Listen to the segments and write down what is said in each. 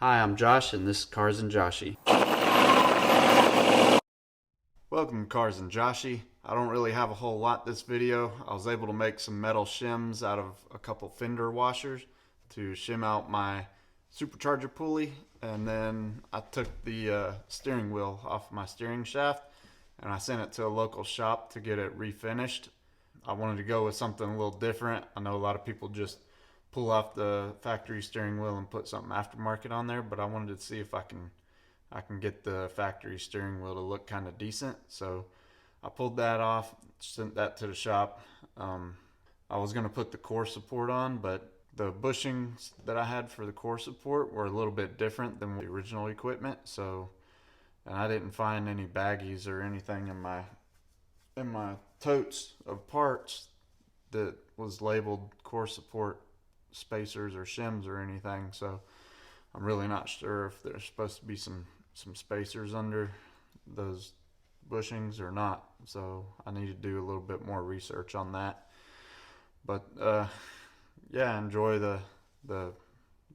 Hi, I'm Josh, and this is Cars and Joshy. Welcome to Cars and Joshy. I don't really have a whole lot this video. I was able to make some metal shims out of a couple fender washers to shim out my supercharger pulley, and then I took the steering wheel off my steering shaft and I sent it to a local shop to get it refinished. I wanted to go with something a little different. I know a lot of people just pull off the factory steering wheel and put something aftermarket on there, but I wanted to see if I can get the factory steering wheel to look kind of decent. So I pulled that off, sent that to the shop. I was going to put the core support on, but the bushings that I had for the core support were a little bit different than the original equipment. And I didn't find any baggies or anything in my totes of parts that was labeled core support spacers or shims or anything. So I'm really not sure if there's supposed to be some spacers under those bushings or not. So I need to do a little bit more research on that. But yeah, enjoy the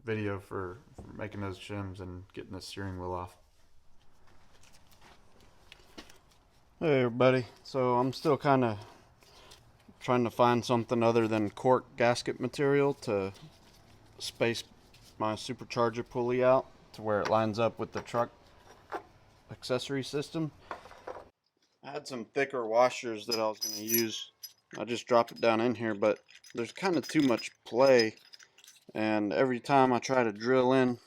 video for making those shims and getting the steering wheel off. Hey everybody, so I'm still kind of trying to find something other than cork gasket material to space my supercharger pulley out to where it lines up with the truck accessory system. I had some thicker washers that I was going to use. I just dropped it down in here, but there's kind of too much play, and every time I try to drill in,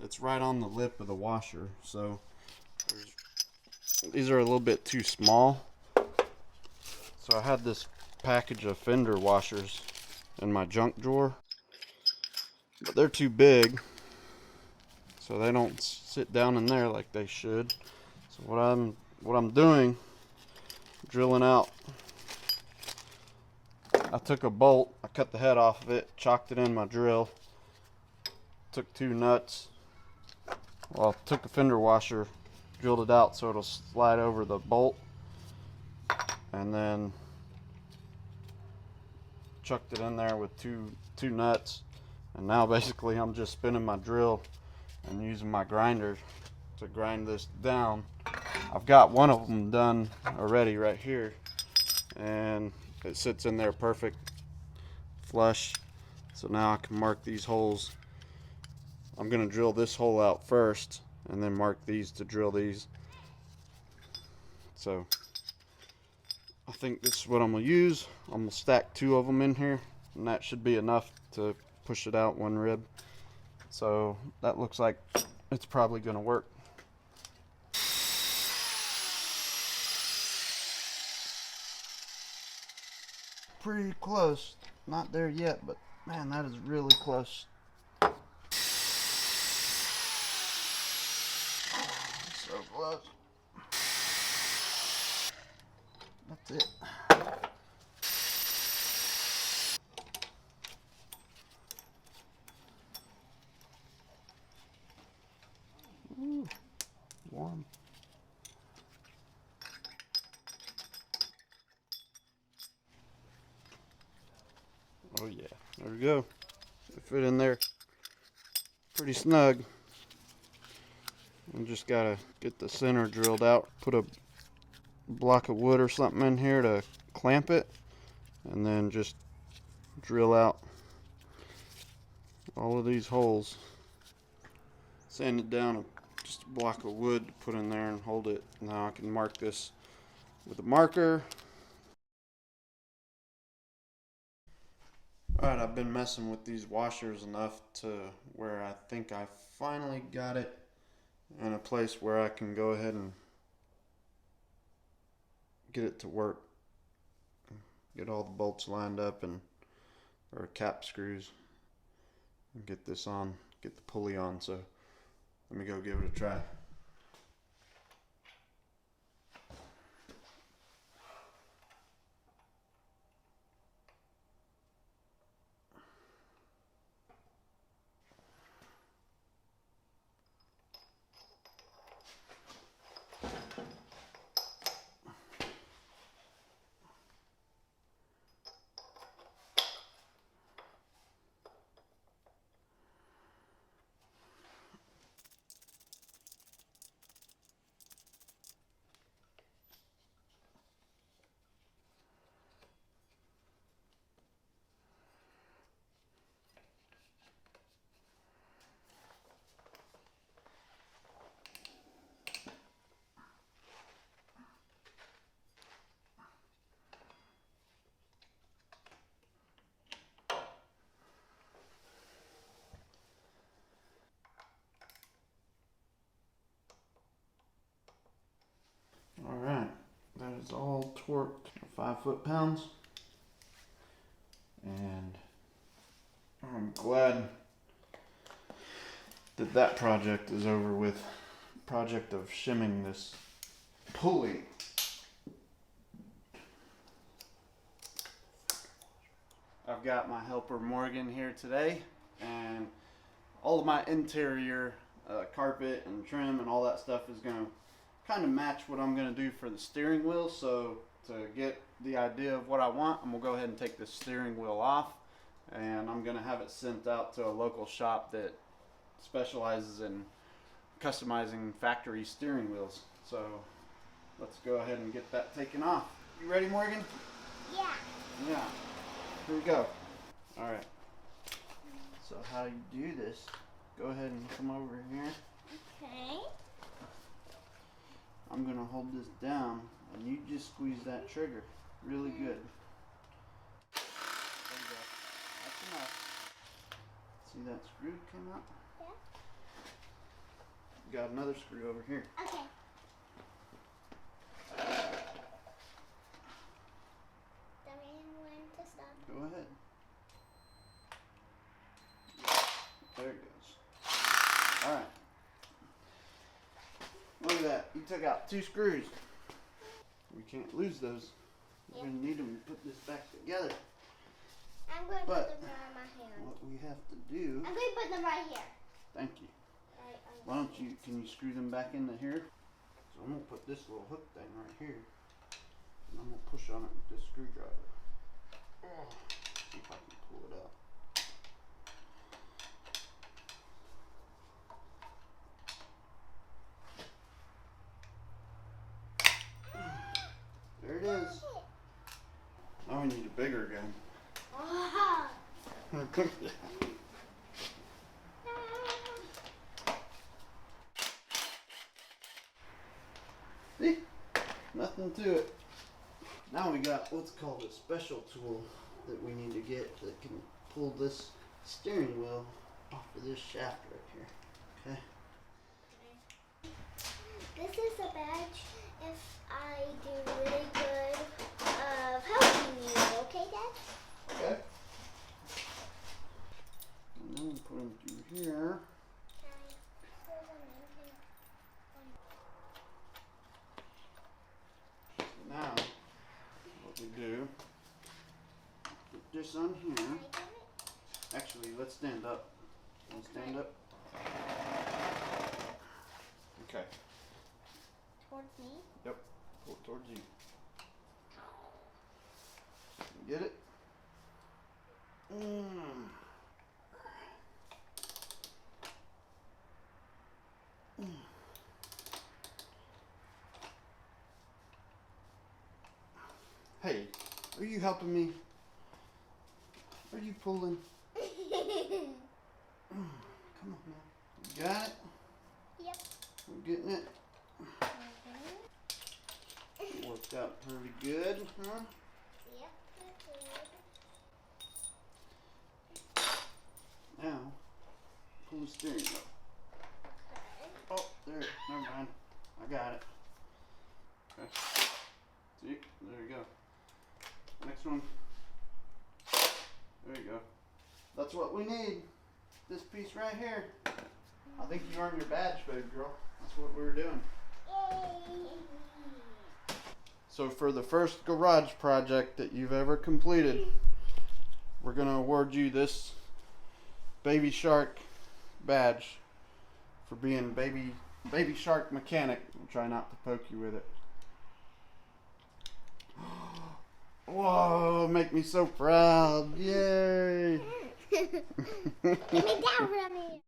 it's right on the lip of the washer. So these are a little bit too small. So I had this package of fender washers in my junk drawer, but they're too big, so they don't sit down in there like they should. So what I'm doing, drilling out, I took a bolt, I cut the head off of it, chalked it in my drill, took two nuts, took a fender washer, drilled it out so it'll slide over the bolt, and then chucked it in there with two nuts. And now basically I'm just spinning my drill and using my grinder to grind this down. I've got one of them done already right here, and it sits in there perfect flush. So now I can mark these holes. I'm gonna drill this hole out first and then mark these to drill these. So I think this is what I'm gonna use. I'm gonna stack two of them in here, and that should be enough to push it out one rib. So that looks like it's probably gonna work. Pretty close. Not there yet, but man, that is really close. So close. That's it. Ooh, warm. Oh yeah, there we go. It fit in there pretty snug. We just gotta get the center drilled out. Put a block of wood or something in here to clamp it, and then just drill out all of these holes. Sanded down just a block of wood to put in there and hold it. Now I can mark this with a marker. Alright, I've been messing with these washers enough to where I think I finally got it in a place where I can go ahead and get it to work. Get all the bolts lined up or cap screws, and get this on, get the pulley on. So let me go give it a try. is all torqued 5 foot-pounds. And I'm glad that that project is over with. Project of shimming this pulley. I've got my helper Morgan here today, and all of my interior carpet and trim and all that stuff is going to kind of match what I'm going to do for the steering wheel. So to get the idea of what I want, I'm going to go ahead and take the steering wheel off, and I'm going to have it sent out to a local shop that specializes in customizing factory steering wheels. So let's go ahead and get that taken off. You ready, Morgan? Yeah. Yeah. Here we go. Alright. So how you do this, go ahead and come over here. Okay. I'm going to hold this down and you just squeeze that trigger really good. There you go. That's enough. See that screw come out? Yeah. Got another screw over here. Okay. Tell me when to stop. Go ahead. There it goes. Alright. Look at that. You took out 2 screws. We can't lose those. We're going to need them to put this back together. I'm going to put them on my hand. What we have to do... I'm going to put them right here. Thank you. Why don't you, can you screw them back into here? So I'm going to put this little hook thing right here. And I'm going to push on it with this screwdriver. See if I can pull it out. There it is. Now we need a bigger gun. See? Nothing to it. Now we got what's called a special tool that we need to get that can pull this steering wheel off of this shaft right here. Okay? This is a badge if I do really good of helping you. Okay, Dad? Okay. And then we put them through here. Now, what we do, put this on here. Actually, let's stand up. Want to stand up? Okay. Towards me? Yep. Pull towards you. Get it? Hey, are you helping me? Are you pulling? Come on now. You got it? Yep. We're getting it? Worked out pretty good, huh? Yep, Now, pull the steering wheel. Oh, there, never mind. I got it. Okay. See? There you go. Next one. There you go. That's what we need. This piece right here. I think you earned your badge, baby girl. That's what we were doing. So for the first garage project that you've ever completed, we're going to award you this Baby Shark badge for being baby shark mechanic. I'll try not to poke you with it. Whoa, make me so proud. Yay. Give me that from me.